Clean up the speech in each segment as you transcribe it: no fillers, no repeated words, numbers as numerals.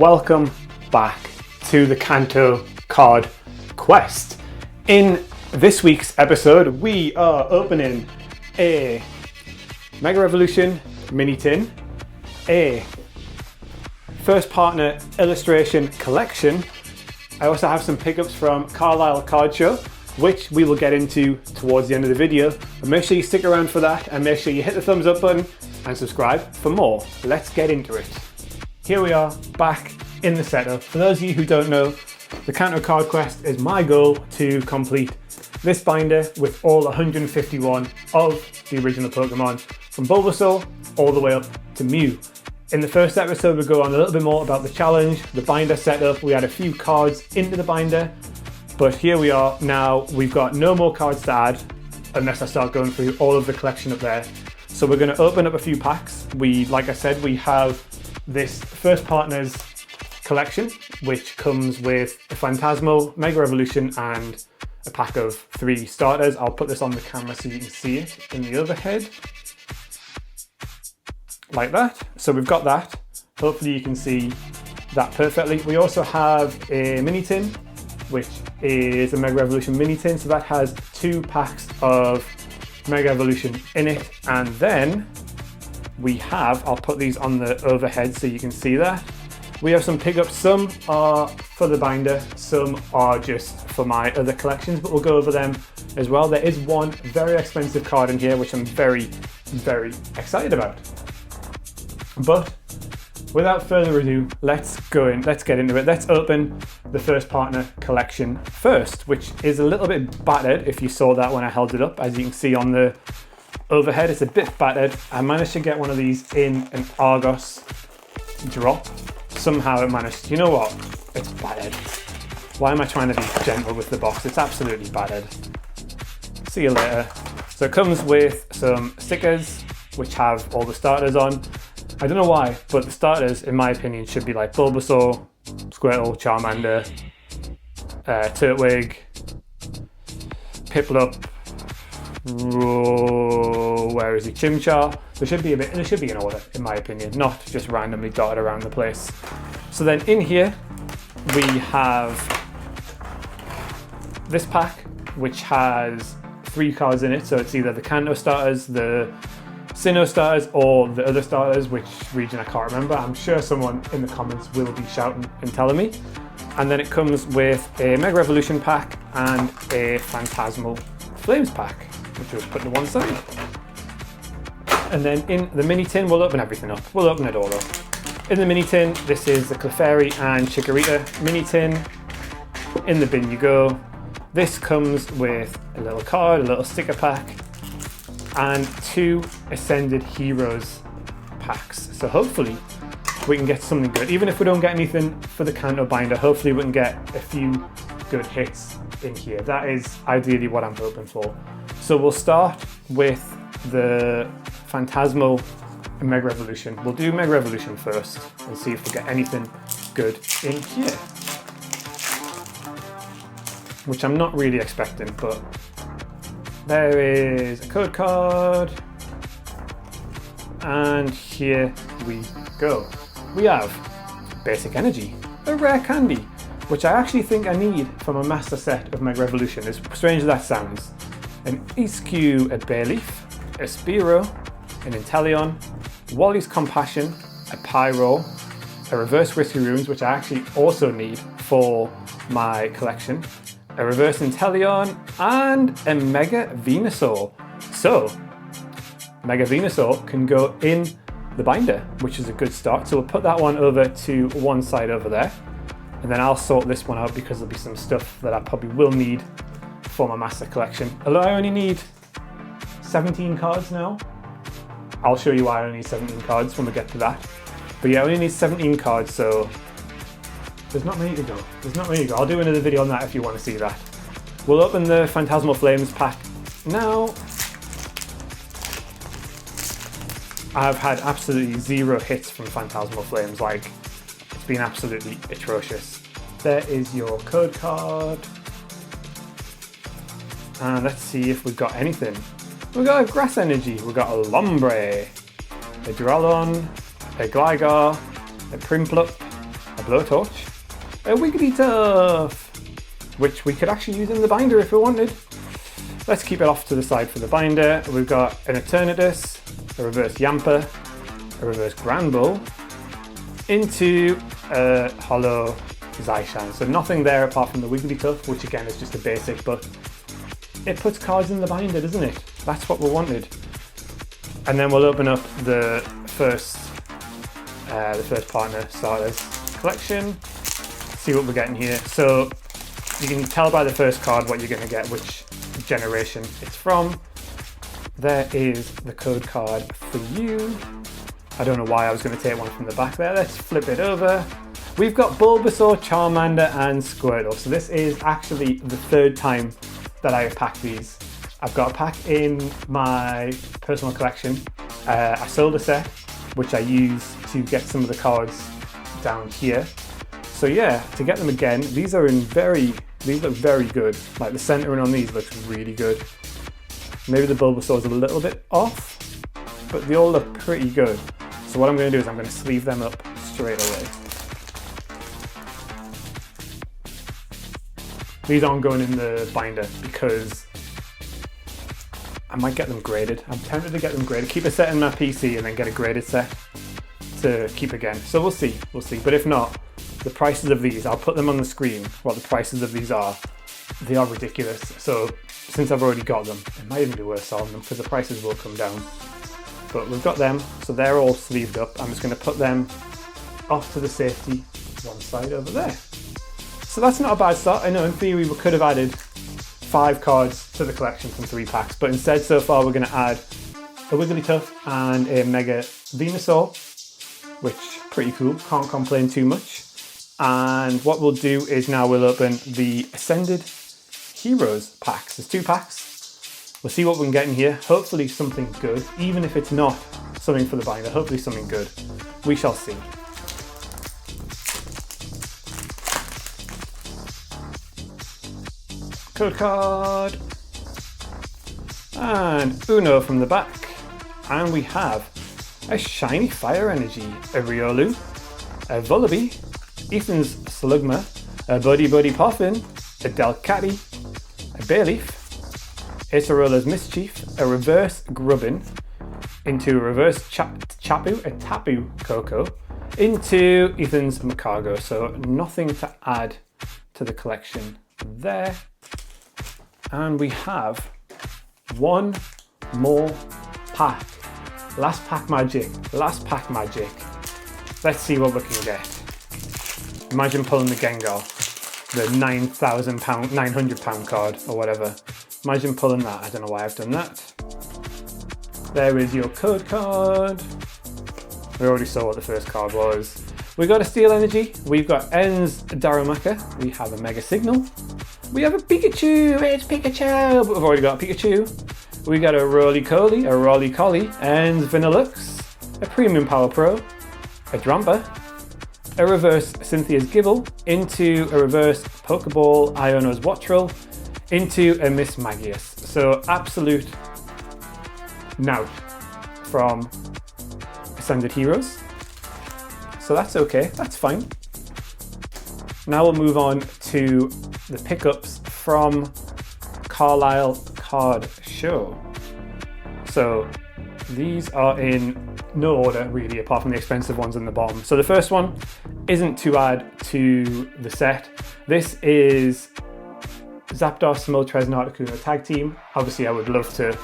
Welcome back to the Kanto Card Quest. In this week's episode, we are opening a Mega Revolution mini tin, a first partner illustration collection. I also have some pickups from Carlisle Card Show, which we will get into towards the end of the video. But make sure you stick around for that and make sure you hit the thumbs up button and subscribe for more. Let's get into it. Here we are back in the setup. For those of you who don't know, the Kanto Card Quest is my goal to complete this binder with all 151 of the original Pokemon, from Bulbasaur all the way up to Mew. In the first episode, we'll go on a little bit more about the challenge, the binder setup. We had a few cards into the binder, but here we are now. We've got no more cards to add unless I start going through all of the collection up there. So we're going to open up a few packs. Like I said, we have this first partners collection, which comes with a Phantasmal, Mega Revolution, and a pack of 3 starters. I'll put this on the camera so you can see it in the overhead, like that. So we've got that. Hopefully you can see that perfectly. We also have a mini tin, which is a Mega Revolution mini tin. So that has 2 packs of Mega Evolution in it. And then we have, I'll put these on the overhead so you can see that. We have some pickups. Some are for the binder, some are just for my other collections, but we'll go over them as well. There is one very expensive card in here, which I'm very, very excited about. But without further ado, let's get into it. Let's open the first partner collection first, which is a little bit battered. If you saw that when I held it up, as you can see on the overhead, it's a bit battered. I managed to get one of these in an Argos drop. Somehow it managed. You know what? It's battered. Why am I trying to be gentle with the box? It's absolutely battered. See you later. So it comes with some stickers, which have all the starters on. I don't know why, but the starters, in my opinion, should be like Bulbasaur, Squirtle, Charmander, Turtwig, Piplup, where is he? Chimchar. There should be an order, in my opinion, not just randomly dotted around the place. So then in here we have this pack, which has 3 cards in it. So it's either the Kanto starters, the Sinnoh starters, or the other starters, which region I can't remember. I'm sure someone in the comments will be shouting and telling me. And then it comes with a Mega Revolution pack and a Phantasmal Flames pack, which we'll put to one side. And then in the mini tin, we'll open everything up. We'll open it all up. In the mini tin, this is the Clefairy and Chikorita mini tin. In the bin you go. This comes with a little card, a little sticker pack, and 2 Ascended Heroes packs. So hopefully we can get something good. Even if we don't get anything for the Kanto binder, hopefully we can get a few good hits in here. That is ideally what I'm hoping for. So we'll start with the Phantasmal and Mega Revolution. We'll do Mega Revolution first and see if we get anything good in here, which I'm not really expecting, but there is a code card, and here we go. We have Basic Energy, a rare candy, which I actually think I need from a master set of Mega Revolution, as strange as that sounds. An Eiscue, a Bayleaf, a Spearow, an Inteleon, Wally's Compassion, a Pyro, a Reverse Risky Runes, which I actually also need for my collection, a Reverse Inteleon, and a Mega Venusaur. So, Mega Venusaur can go in the binder, which is a good start. So we'll put that one over to one side over there, and then I'll sort this one out because there'll be some stuff that I probably will need for my master collection. Although I only need 17 cards now. I'll show you why I only need 17 cards when we get to that. But yeah, I only need 17 cards, so there's not many to go. I'll do another video on that if you want to see that. We'll open the Phantasmal Flames pack now. I've had absolutely 0 hits from Phantasmal Flames. Like, it's been absolutely atrocious. There is your code card. And let's see if we've got anything. We've got a Grass Energy, we've got a Lombre, a Duralon, a Gligar, a Prinplup, a blowtorch, a Wigglytuff, which we could actually use in the binder if we wanted. Let's keep it off to the side for the binder. We've got an Eternatus, a reverse Yamper, a reverse Granbull, into a holo Zaishan. So nothing there apart from the Wigglytuff, which again is just a basic, but it puts cards in the binder, doesn't it? That's what we wanted. And then we'll open up the first partner starters collection, see what we're getting here. So you can tell by the first card what you're going to get, which generation it's from. There is the code card for you. I don't know why I was going to take one from the back there. Let's flip it over. We've got Bulbasaur, Charmander and Squirtle. So this is actually the third time that I have packed these. I've got a pack in my personal collection. I sold a set, which I use to get some of the cards down here. So yeah, to get them again, these look very good. Like the centering on these looks really good. Maybe the Bulbasaur's a little bit off, but they all look pretty good. So what I'm going to do is I'm going to sleeve them up straight away. These aren't going in the binder because I might get them graded. I'm tempted to get them graded, keep a set in my PC and then get a graded set to keep again. So we'll see. But if not, the prices of these, I'll put them on the screen, what the prices of these are. They are ridiculous. So since I've already got them, it might even be worth selling them because the prices will come down. But we've got them, so they're all sleeved up. I'm just going to put them off to the safety one side over there. So that's not a bad start. I know in theory we could have added 5 cards to the collection from 3 packs, but instead so far we're going to add a Wigglytuff and a Mega Venusaur, which pretty cool, can't complain too much. And what we'll do is now we'll open the Ascended Heroes packs. There's 2 packs. We'll see what we can get in here. Hopefully something good, even if it's not something for the binder, hopefully something good. We shall see. Code card. And Uno from the back. And we have a shiny Fire Energy, a Riolu, a Vullaby, Ethan's Slugma, a Buddy Poffin, a Delcatty, a Bayleaf, Acerola's Mischief, a reverse Grubbin, into a reverse Chapu, a Tapu Koko, into Ethan's Macargo. So nothing to add to the collection there. And we have one more pack. Last pack magic. Let's see what we can get. Imagine pulling the Gengar, the £900 card or whatever. Imagine pulling that. I don't know why I've done that. There is your code card. We already saw what the first card was. We got a Steel Energy. We've got En's Darumaka. We have a Mega Signal. We have a Pikachu. It's Pikachu. We've already got a Pikachu. We got a Roly-Coly, En's Vanillux, a Premium Power Pro, a Drampa, a reverse Cynthia's Gibble, into a reverse Pokeball Iono's Wattrel, into a Miss Magius. So absolute knout from Ascended Heroes. So that's okay, that's fine. Now we'll move on to the pickups from Carlisle Card Show. So these are in no order really, apart from the expensive ones in the bottom. So the first one isn't to add to the set. This is Zapdos, Moltres, and Articuno Tag Team. Obviously I would love to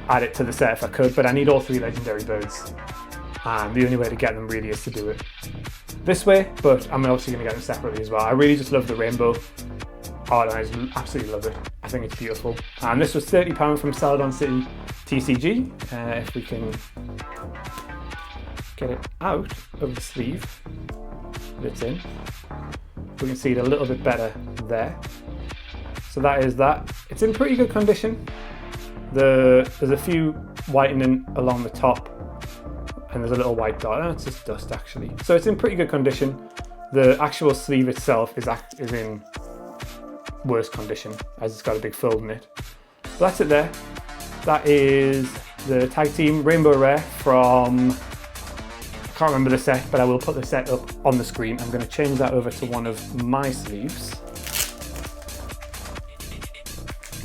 add it to the set if I could, but I need all 3 legendary birds. And the only way to get them really is to do it this way, but I'm obviously going to get them separately as well. I really just love the rainbow art and I absolutely love it. I think it's beautiful. And this was £30 from Celadon City TCG. If we can get it out of the sleeve that it's in, we can see it a little bit better there. So that is that. It's in pretty good condition. There's a few whitening along the top and there's a little white dot. Oh, it's just dust actually. So it's in pretty good condition. The actual sleeve itself is in worse condition as it's got a big fold in it. So that's it there. That is the tag team Rainbow Rare from can't remember the set, but I will put the set up on the screen. I'm going to change that over to one of my sleeves,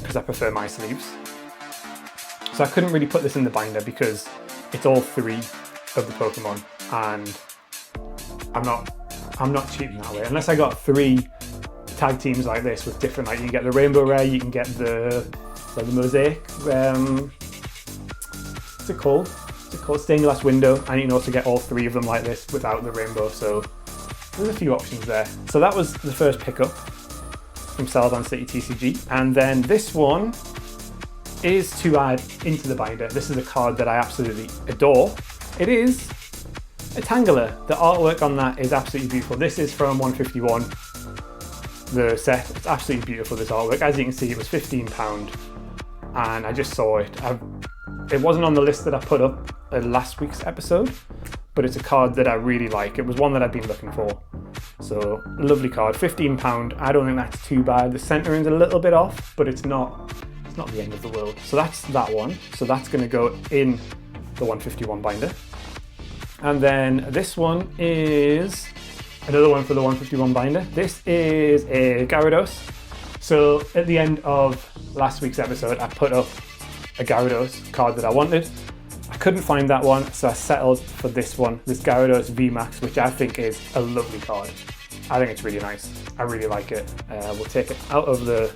because I prefer my sleeves. So I couldn't really put this in the binder because it's all 3 of the Pokemon, and I'm not cheating that way. Unless I got 3 tag teams like this with different, like you can get the Rainbow Rare, you can get the Mosaic, what's it called? Stained Glass Window, and you can also get all 3 of them like this without the rainbow, so there's a few options there. So that was the first pickup from Celadon City TCG, and then this one is to add into the binder. This is a card that I absolutely adore. It is a Tangela. The artwork on that is absolutely beautiful. This is from 151, the set. It's absolutely beautiful, this artwork. As you can see, it was £15, and I just saw it. It wasn't on the list that I put up in last week's episode, but it's a card that I really like. It was one that I've been looking for. So, lovely card. £15. I don't think that's too bad. The centering's a little bit off, but it's not the end of the world. So that's that one. So that's going to go in the 151 binder. And then this one is another one for the 151 binder. This is a Gyarados. So at the end of last week's episode, I put up a Gyarados card that I wanted. I couldn't find that one, so I settled for this one, this Gyarados VMAX, which I think is a lovely card. I think it's really nice. I really like it. We'll take it out of the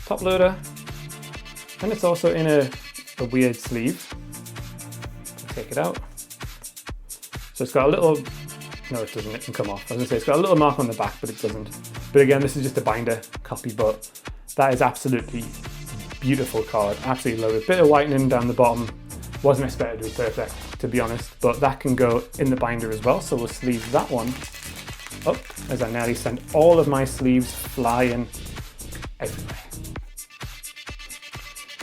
top loader, and it's also in a weird sleeve. Take it out. So it's got a little, no it doesn't, it can come off. I was gonna say it's got a little mark on the back, but it doesn't. But again, this is just a binder copy, but that is absolutely beautiful card. Absolutely love it. Bit of whitening down the bottom. Wasn't expected to be perfect, to be honest, but that can go in the binder as well. So we'll sleeve that one up as I nearly sent all of my sleeves flying everywhere.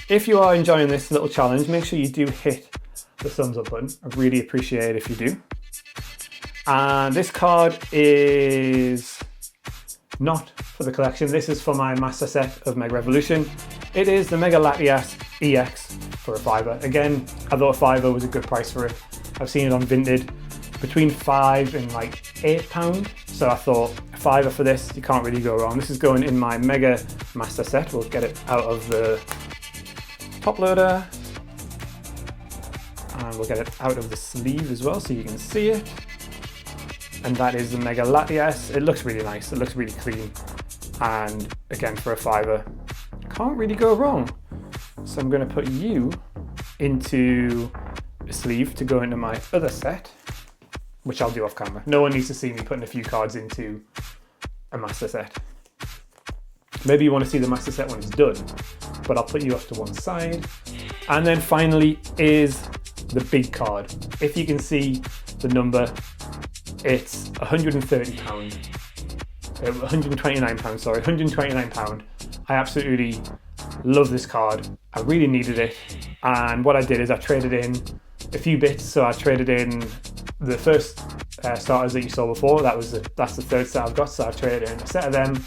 If you are enjoying this little challenge, make sure you do hit the thumbs up button. I really appreciate it if you do. And this card is not for the collection. This is for my master set of Mega Revolution. It is the Mega Latias EX for a £5. Again, I thought a £5 was a good price for it. I've seen it on Vinted between £5 and like £8. So I thought a £5 for this, you can't really go wrong. This is going in my Mega Master set. We'll get it out of the top loader. And we'll get it out of the sleeve as well so you can see it. And that is the Mega Latias. It looks really nice. It looks really clean. And again, for a £5, can't really go wrong. So I'm going to put you into a sleeve to go into my other set, which I'll do off camera. No one needs to see me putting a few cards into a master set. Maybe you want to see the master set when it's done, but I'll put you off to one side. And then finally is the big card. If you can see the number, it's £130. £129, sorry, £129. I absolutely love this card. I really needed it. And what I did is I traded in a few bits. So I traded in the first starters that you saw before. That's the third set I've got. So I traded in a set of them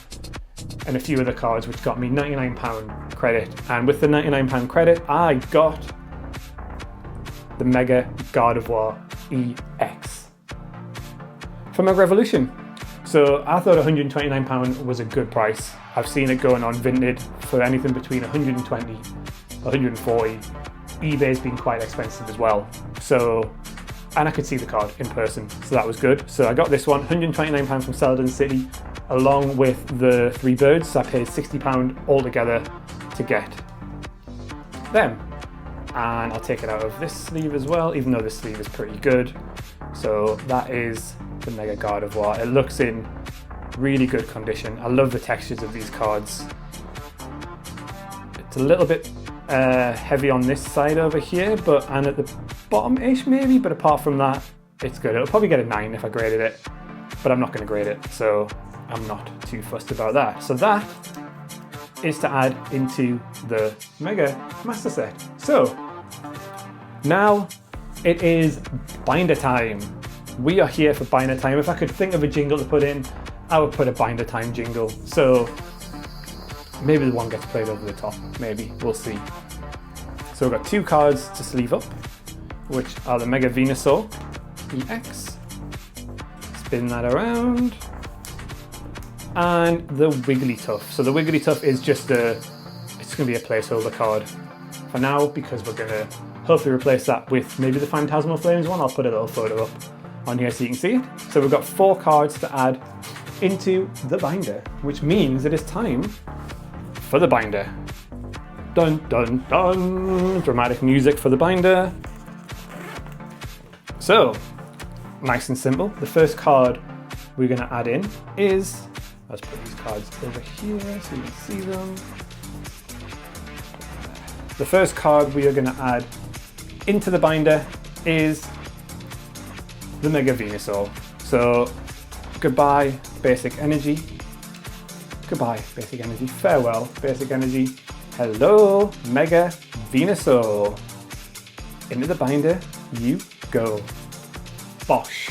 and a few other cards, which got me £99 credit. And with the £99 credit, I got the Mega Gardevoir EX for Mega Revolution. So I thought £129 was a good price. I've seen it going on Vinted for anything between 120, 140. eBay's been quite expensive as well. So, and I could see the card in person, so that was good. So I got this one, £129 from Celadon City, along with the 3 birds. So I paid £60 altogether to get them. And I'll take it out of this sleeve as well, even though this sleeve is pretty good. So that is the Mega Gardevoir. It looks in really good condition. I love the textures of these cards. It's a little bit heavy on this side over here, and at the bottom-ish maybe, but apart from that, it's good. It'll probably get a 9 if I graded it, but I'm not going to grade it, so I'm not too fussed about that. So that is to add into the Mega Master Set. So now it is binder time. We are here for binder time. If I could think of a jingle to put in, I would put a binder time jingle. So maybe the one gets played over the top, maybe, we'll see. So we've got 2 cards to sleeve up, which are the Mega Venusaur EX. Spin that around. And the Wigglytuff. So the Wigglytuff is just it's going to be a placeholder card for now, because we're going to hopefully replace that with maybe the Phantasmal Flames one. I'll put a little photo up on here so you can see it. So we've got 4 cards to add into the binder, which means it is time for the binder. Dun dun dun! Dramatic music for the binder. So, nice and simple. The first card we're going to add in is, let's put these cards over here so you can see them. The first card we are going to add into the binder is the Mega Venusaur. So, goodbye Basic Energy. Goodbye Basic Energy. Farewell Basic Energy. Hello Mega Venusaur. Into the binder you go. Bosh.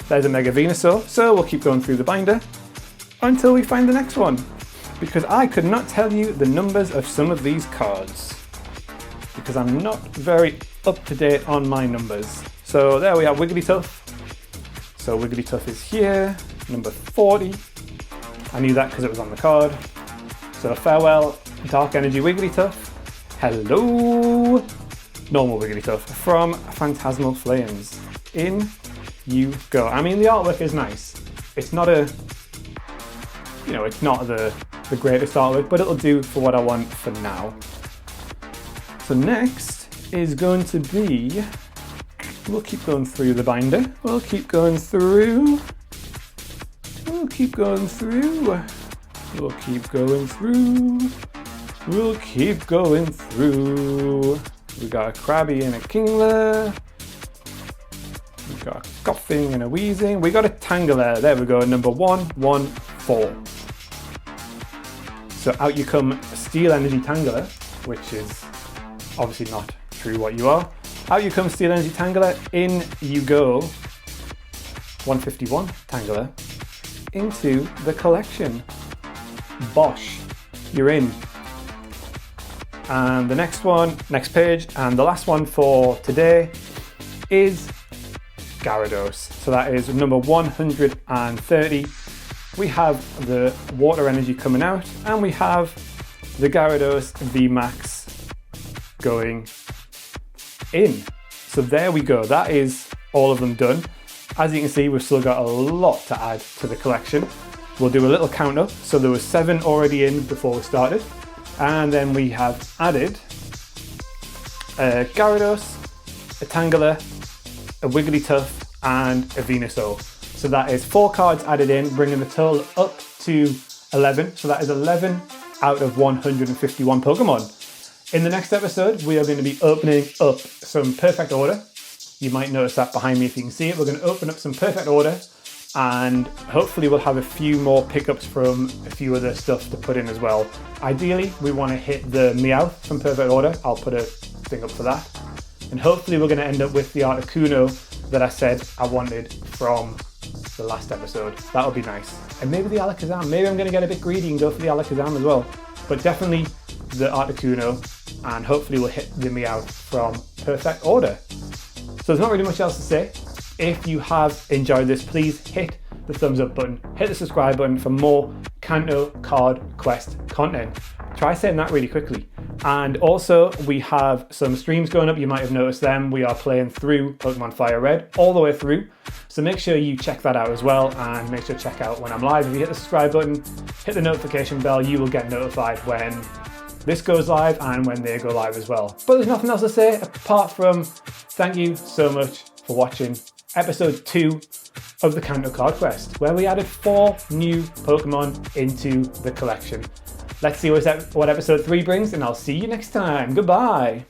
There's a Mega Venusaur. So we'll keep going through the binder until we find the next one, because I could not tell you the numbers of some of these cards because I'm not very up to date on my numbers. So there we have Wigglytuff. So Wigglytuff is here, number 40. I knew that because it was on the card. So farewell Dark Energy Wigglytuff. Hello normal Wigglytuff from Phantasmal Flames. In you go. I mean, the artwork is nice. It's not it's not the greatest artwork, but it'll do for what I want for now. So next is going to be, we'll keep going through the binder. We'll keep going through. We'll keep going through. We'll keep going through. We'll keep going through. We got a Krabby and a Kingler. We got a Coughing and a Wheezing. We got a Tangela. There we go, number 114. So out you come Steel Energy Tangela, which is obviously not true what you are. Out you come Steel Energy Tangela. In you go 151 Tangela into the collection. Bosh, you're in. And the next one, next page, and the last one for today is Gyarados. So that is number 130. We have the Water Energy coming out, and we have the Gyarados VMAX going in. So there we go. That is all of them done. As you can see, we've still got a lot to add to the collection. We'll do a little count up. So there was 7 already in before we started. And then we have added a Gyarados, a Tangela, a Wigglytuff, and a Venusaur. So that is 4 cards added in, bringing the total up to 11. So that is 11 out of 151 Pokemon. In the next episode, we are going to be opening up some Perfect Order. You might notice that behind me if you can see it. We're going to open up some Perfect Order, and hopefully we'll have a few more pickups from a few other stuff to put in as well. Ideally, we want to hit the Meowth from Perfect Order. I'll put a thing up for that. And hopefully we're going to end up with the Articuno that I said I wanted from the last episode. That would be nice. And maybe the Alakazam. Maybe I'm going to get a bit greedy and go for the Alakazam as well. But definitely the Articuno, and hopefully we'll hit the Meowth from Perfect Order. So there's not really much else to say. If you have enjoyed this, please hit the thumbs up button, hit the subscribe button for more Kanto Card Quest content. Try saying that really quickly. And also, we have some streams going up. You might have noticed them. We are playing through Pokemon Fire Red all the way through. So make sure you check that out as well, and make sure to check out when I'm live. If you hit the subscribe button, hit the notification bell, you will get notified when this goes live and when they go live as well. But there's nothing else to say apart from thank you so much for watching episode 2 of the Kanto Card Quest, where we added 4 new Pokemon into the collection. Let's see what episode 3 brings, and I'll see you next time. Goodbye.